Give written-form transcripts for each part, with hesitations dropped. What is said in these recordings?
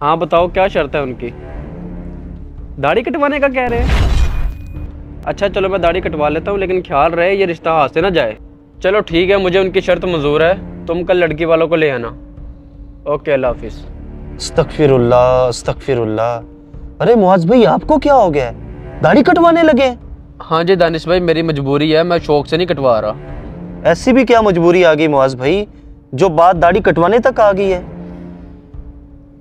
हाँ बताओ क्या शर्त है उनकी? दाढ़ी कटवाने का कह रहे हैं? अच्छा चलो मैं दाढ़ी कटवा लेता हूँ, लेकिन ख्याल रहे ये रिश्ता हाथ से ना जाए। चलो ठीक है, मुझे उनकी शर्त मंजूर है, तुम कल लड़की वालों को ले आना। ओके, अल्लाह हाफिज़। अस्तगफिरुल्लाह अस्तगफिरुल्लाह। अरे मुआज भाई आपको क्या हो गया है, दाढ़ी कटवाने लगे? हाँ जी दानिश भाई, मेरी मजबूरी है, मैं शौक से नहीं कटवा रहा। ऐसी भी क्या मजबूरी आ गई मुआज भाई, जो बात दाढ़ी कटवाने तक आ गई है?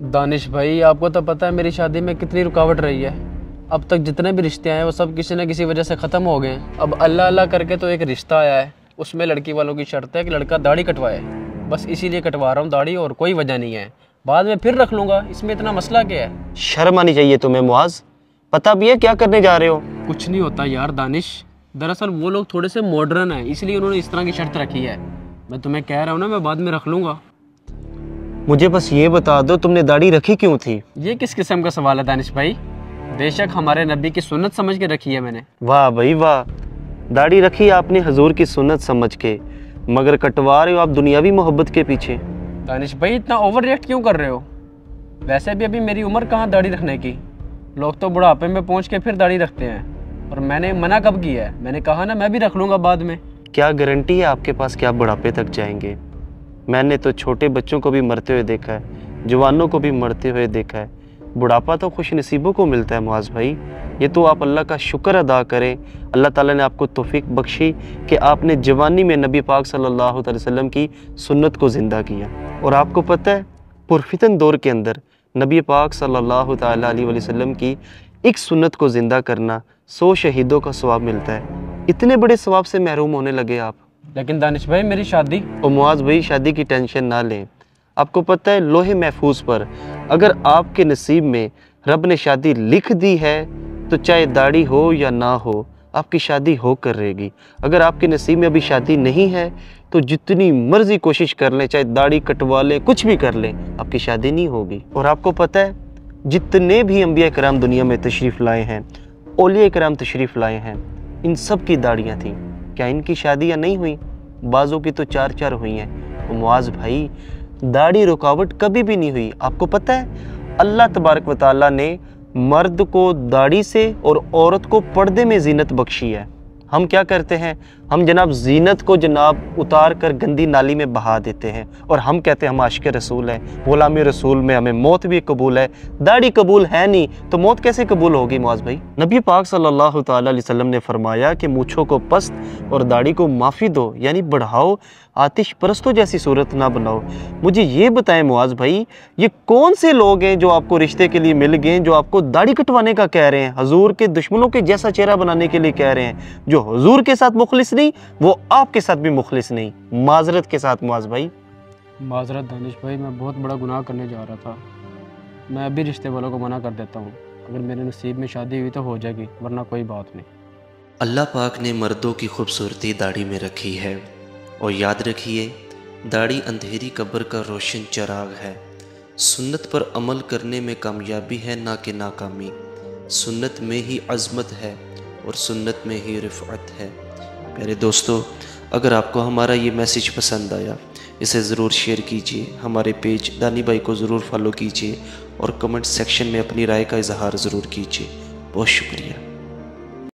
दानिश भाई आपको तो पता है मेरी शादी में कितनी रुकावट रही है। अब तक जितने भी रिश्ते आए हैं वो सब किसी न किसी वजह से ख़त्म हो गए। अब अल्लाह अल्लाह करके तो एक रिश्ता आया है, उसमें लड़की वालों की शर्त है कि लड़का दाढ़ी कटवाए। बस इसीलिए कटवा रहा हूँ दाढ़ी, और कोई वजह नहीं है। बाद में फिर रख लूँगा, इसमें इतना मसला क्या है? शर्म आनी चाहिए तुम्हें मुआज, पता भी है क्या करने जा रहे हो? कुछ नहीं होता यार दानिश, दरअसल वो लोग थोड़े से मॉडर्न हैं, इसलिए उन्होंने इस तरह की शर्त रखी है। मैं तुम्हें कह रहा हूँ ना, मैं बाद में रख लूँगा। मुझे बस ये बता दो तुमने दाढ़ी रखी क्यों थी? ये किस किस्म का सवाल है दानिश भाई? बेशक हमारे नबी की सुन्नत समझ के रखी है मैंने। वाह भाई वाह, दाढ़ी रखी आपने हजूर की सुन्नत समझ के, मगर कटवा रहे हो आप दुनियावी मोहब्बत के पीछे। दानिश भाई इतना ओवर रिएक्ट क्यों कर रहे हो? वैसे भी अभी मेरी उम्र कहाँ दाढ़ी रखने की, लोग तो बुढ़ापे में पहुँच के फिर दाढ़ी रखते हैं। और मैंने मना कब किया है? मैंने कहा ना मैं भी रख लूँगा बाद में। क्या गारंटी है आपके पास कि आप बुढ़ापे तक जाएंगे? मैंने तो छोटे बच्चों को भी मरते हुए देखा है, जवानों को भी मरते हुए देखा है। बुढ़ापा तो खुश नसीबों को मिलता है मुआज भाई। ये तो आप अल्लाह का शुक्र अदा करें, अल्लाह ताला ने आपको तौफीक बख्शी कि आपने जवानी में नबी पाक सल्लल्लाहु अलैहि वसल्लम की सुन्नत को ज़िंदा किया। और आपको पता है पुरफितन दौर के अंदर नबी पाक सल्लल्लाहु ताला अलैहि वसल्लम की एक सुन्नत को ज़िंदा करना 100 शहीदों का सवाब मिलता है। इतने बड़े सवाब से महरूम होने लगे आप। लेकिन दानिश भाई मेरी शादी। और मुआज भाई शादी की टेंशन ना लें, आपको पता है लोहे महफूज पर अगर आपके नसीब में रब ने शादी लिख दी है तो चाहे दाढ़ी हो या ना हो आपकी शादी हो कर रहेगी। अगर आपके नसीब में अभी शादी नहीं है तो जितनी मर्जी कोशिश कर लें, चाहे दाढ़ी कटवा लें, कुछ भी कर लें, आपकी शादी नहीं होगी। और आपको पता है जितने भी अंबिया कराम दुनिया में तशरीफ़ लाए हैं, औलिया कराम तशरीफ़ लाए हैं, इन सब की दाढ़ियाँ थीं। क्या इनकी शादियाँ नहीं हुई? बाज़ों की तो 4-4 हुई हैं। तो मुआज भाई दाढ़ी रुकावट कभी भी नहीं हुई। आपको पता है अल्लाह तबारक व तआला ने मर्द को दाढ़ी से और औरत को पर्दे में जीनत बख्शी है। हम क्या करते हैं, हम जनाब जीनत को जनाब उतार कर गंदी नाली में बहा देते हैं और हम कहते हैं हम आशिक रसूल हैं, गुलामी रसूल में हमें मौत भी कबूल है। दाढ़ी कबूल है नहीं तो मौत कैसे कबूल होगी मुआज भाई? नबी पाक सल्लल्लाहु ताला अलैहि वसल्लम ने फरमाया कि मूँछों को पस्त और दाढ़ी को माफ़ी दो, यानी बढ़ाओ, आतिश परस्तों जैसी सूरत ना बनाओ। मुझे ये बताएं मुआज भाई, ये कौन से लोग हैं जो आपको रिश्ते के लिए मिल गए, जो आपको दाढ़ी कटवाने का कह रहे हैं, हजूर के दुश्मनों के जैसा चेहरा बनाने के लिए कह रहे हैं, जो हजूर के साथ मुखलिस नहीं वो आपके साथ भी मुखलिस नहीं। माजरत के साथ मुआज भाई। माजरत दानिश भाई, मैं बहुत बड़ा गुनाह करने जा रहा था। मैं अभी रिश्ते वालों को मना कर देता हूँ, अगर मेरे नसीब में शादी हुई तो हो जाएगी, वरना कोई बात नहीं। अल्लाह पाक ने मर्दों की खूबसूरती दाढ़ी में रखी है, और याद रखिए दाढ़ी अंधेरी कब्र का रोशन चिराग है। सुन्नत पर अमल करने में कामयाबी है ना कि नाकामी। सुन्नत में ही अज़मत है और सुन्नत में ही रिफ़अत है। प्यारे दोस्तों, अगर आपको हमारा ये मैसेज पसंद आया इसे ज़रूर शेयर कीजिए, हमारे पेज दानी भाई को ज़रूर फॉलो कीजिए और कमेंट सेक्शन में अपनी राय का इजहार ज़रूर कीजिए। बहुत शुक्रिया।